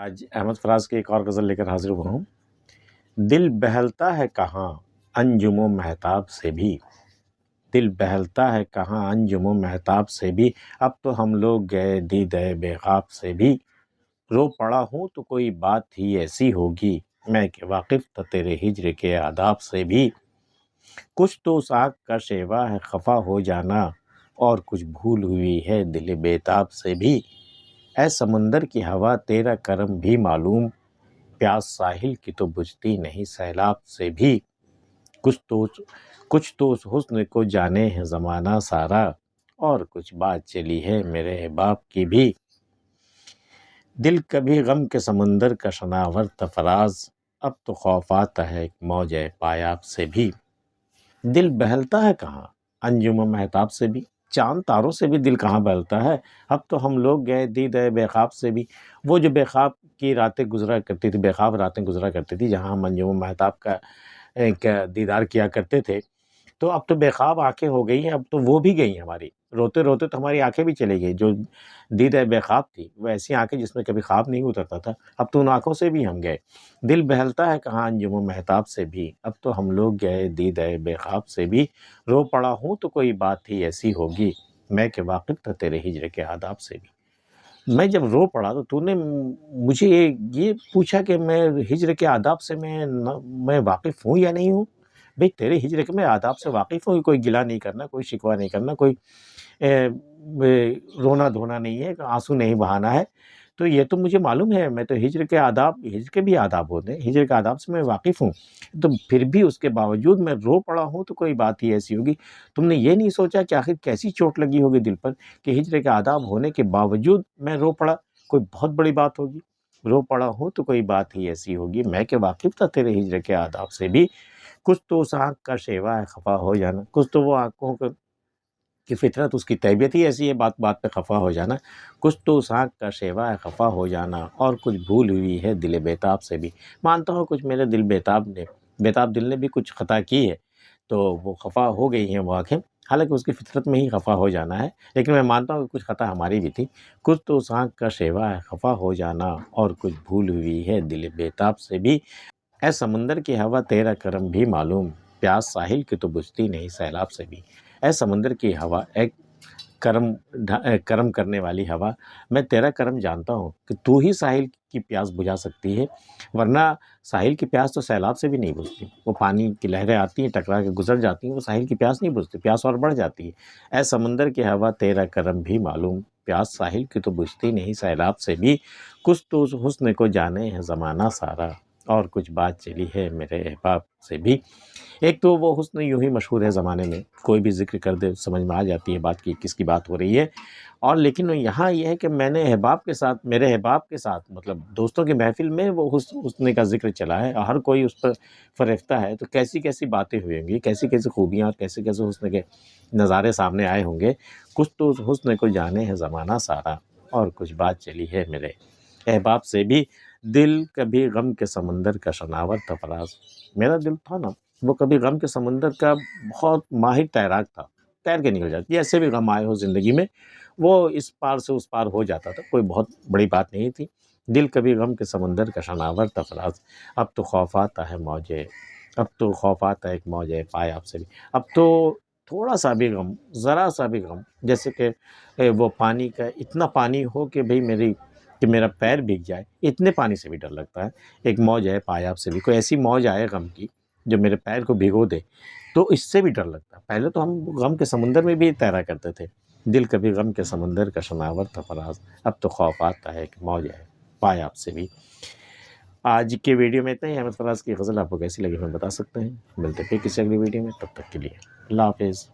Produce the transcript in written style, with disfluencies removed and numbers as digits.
آج احمد فراز کی ایک اور غزل لے کر حاضر ہوا ہوں۔ دل بہلتا ہے کہاں انجم و مہتاب سے بھی، دل بہلتا ہے کہاں انجم و مہتاب سے بھی، اب تو ہم لوگ گئے دیدہ بے خواب سے بھی، رو پڑا ہوں تو کوئی بات ہی ایسی ہوگی، میں کہ واقف تھا تیرے ہجر کے آداب سے بھی، کچھ تو اس آنکھ کا شیوا ہے خفا ہو جانا، اور کچھ بھول ہوئی ہے دل بیتاب سے بھی، اے سمندر کی ہوا تیرا کرم بھی معلوم، پیاس ساحل کی تو بجھتی نہیں سیلاب سے بھی، کچھ تو اس حسن کو جانے ہے زمانہ سارا، اور کچھ بات چلی ہے میرے احباب کی بھی، دل کبھی غم کے سمندر کا شناور تھا فراز، اب تو خوف آتا ہے ایک موج پایاب سے بھی، دل بہلتا ہے کہاں انجم و مہتاب سے بھی، چاند تاروں سے بھی دل کہاں بہلتا ہے، اب تو ہم لوگ گئے دیدہ بے خواب سے بھی، وہ جو بے خواب کی راتیں گزرا کرتی تھی، بے خواب راتیں گزرا کرتی تھی جہاں ہم انجم و مہتاب کا دیدار کیا کرتے تھے، تو اب تو بے خواب آنکھیں ہو گئی ہیں، اب تو وہ بھی گئی ہماری، روتے روتے تو ہماری آنکھیں بھی چلی گئی، جو دید بے خواب تھی وہ ایسی آنکھیں جس میں کبھی خواب نہیں اترتا تھا، اب تو ان آنکھوں سے بھی ہم گئے، دل بہلتا ہے کہاں انجم و مہتاب سے بھی، اب تو ہم لوگ گئے دید بے خواب سے بھی، رو پڑا ہوں تو کوئی بات ہی ایسی ہوگی، میں کہ واقف تھا تیرے ہجر کے آداب سے بھی، میں جب رو پڑا تو نے مجھے یہ پوچھا کہ میں ہجر کے آداب سے میں واقف ہوں یا نہیں ہوں، بھئی تیرے ہجر کے میں آداب سے واقف ہوں، کوئی گلہ نہیں کرنا، کوئی شکوہ نہیں کرنا، کوئی رونا دھونا نہیں ہے، آنسو نہیں بہانا ہے، تو یہ تو مجھے معلوم ہے، میں تو ہجر کے بھی آداب ہوتے ہیں، ہجر کے آداب سے میں واقف ہوں، تو پھر بھی اس کے باوجود میں رو پڑا ہوں تو کوئی بات ہی ایسی ہوگی، تم نے یہ نہیں سوچا کہ آخر کیسی چوٹ لگی ہوگی دل پر کہ ہجر کے آداب ہونے کے باوجود میں رو پڑا، کوئی بہت بڑی بات ہوگی، رو پڑا ہوں تو کوئی بات ہی ایسی ہوگی، میں کہ واقف تھا تیرے ہجر کے آداب سے بھی، کچھ تو اس آنکھ کا شیوا ہے خفا ہو جانا، کچھ تو وہ آنکھوں کی فطرت، اس کی طبیعت ہی ایسی ہے بات بات پہ خفا ہو جانا، کچھ تو اس آنکھ کا شیوا ہے خفا ہو جانا، اور کچھ بھول ہوئی ہے دل بیتاب سے بھی، مانتا ہوں کچھ میرے بیتاب دل نے بھی کچھ خطا کی ہے، تو وہ خفا ہو گئی ہیں وہ آنکھیں، حالانکہ اس کی فطرت میں ہی خفا ہو جانا ہے، لیکن میں مانتا ہوں کہ کچھ خطا ہماری بھی تھی، کچھ تو اس آنکھ کا شیوا ہے خفا ہو جانا، اور کچھ بھول ہوئی ہے دل بیتاب سے بھی، اے سمندر کی ہوا تیرا کرم بھی معلوم، پیاس ساحل کی تو بجھتی نہیں سیلاب سے بھی، اے سمندر کی ہوا، ایک کرم کرنے والی ہوا، میں تیرا کرم جانتا ہوں کہ تو ہی ساحل کی پیاس بجھا سکتی ہے، ورنہ ساحل کی پیاس تو سیلاب سے بھی نہیں بجھتی، وہ پانی کی لہریں آتی ہیں ٹکرا کے گزر جاتی ہیں، وہ ساحل کی پیاس نہیں بجھتی، پیاس اور بڑھ جاتی ہے، اے سمندر کی ہوا تیرا کرم بھی معلوم، پیاس ساحل کی تو بجھتی نہیں سیلاب سے بھی، کچھ تو اس حسن کو جانے ہے زمانہ سارا، اور کچھ بات چلی ہے میرے احباب سے بھی، ایک تو وہ حسن یوں ہی مشہور ہے زمانے میں، کوئی بھی ذکر کر دے سمجھ میں آ جاتی ہے بات کی کس کی بات ہو رہی ہے، اور لیکن یہاں یہ ہے کہ میں نے میرے احباب کے ساتھ مطلب دوستوں کی محفل میں وہ حسن کا ذکر چلا ہے، ہر کوئی اس پر فریفتہ ہے، تو کیسی کیسی باتیں ہوئی ہوں گی، کیسی کیسی خوبیاں اور کیسے کیسے حسن کے نظارے سامنے آئے ہوں گے، کچھ تو اس حسن کو جانے ہے زمانہ سارا، اور کچھ بات چلی ہے میرے احباب سے بھی، دل کبھی غم کے سمندر کا شناور تھا فراز، میرا دل تھا نا وہ کبھی غم کے سمندر کا بہت ماہر تیراک تھا، تیر کے نکل جاتی، ایسے بھی غم آئے ہو زندگی میں وہ اس پار سے اس پار ہو جاتا تھا، کوئی بہت بڑی بات نہیں تھی، دل کبھی غم کے سمندر کا شناور تھا فراز، اب تو خوف آتا ہے ایک موج پایاب سے بھی، اب تو تھوڑا سا بھی غم، ذرا سا بھی غم، جیسے کہ وہ پانی کا اتنا پانی ہو کہ بھئی کہ میرا پیر بھیگ جائے، اتنے پانی سے بھی ڈر لگتا ہے، ایک موج ہے پایاب سے بھی، کوئی ایسی موج آئے غم کی جو میرے پیر کو بھگو دے تو اس سے بھی ڈر لگتا ہے، پہلے تو ہم غم کے سمندر میں بھی تیرا کرتے تھے، دل کبھی غم کے سمندر کا شناور تھا فراز، اب تو خوف آتا ہے کہ موج ہے پایاب سے بھی۔ آج کے ویڈیو میں اتنا ہی، احمد فراز کی غزل آپ کو کیسی لگی ہمیں بتا سکتے ہیں، ملتے پھر کسی اگلی ویڈیو میں، تب تک کے لیے اللہ حافظ۔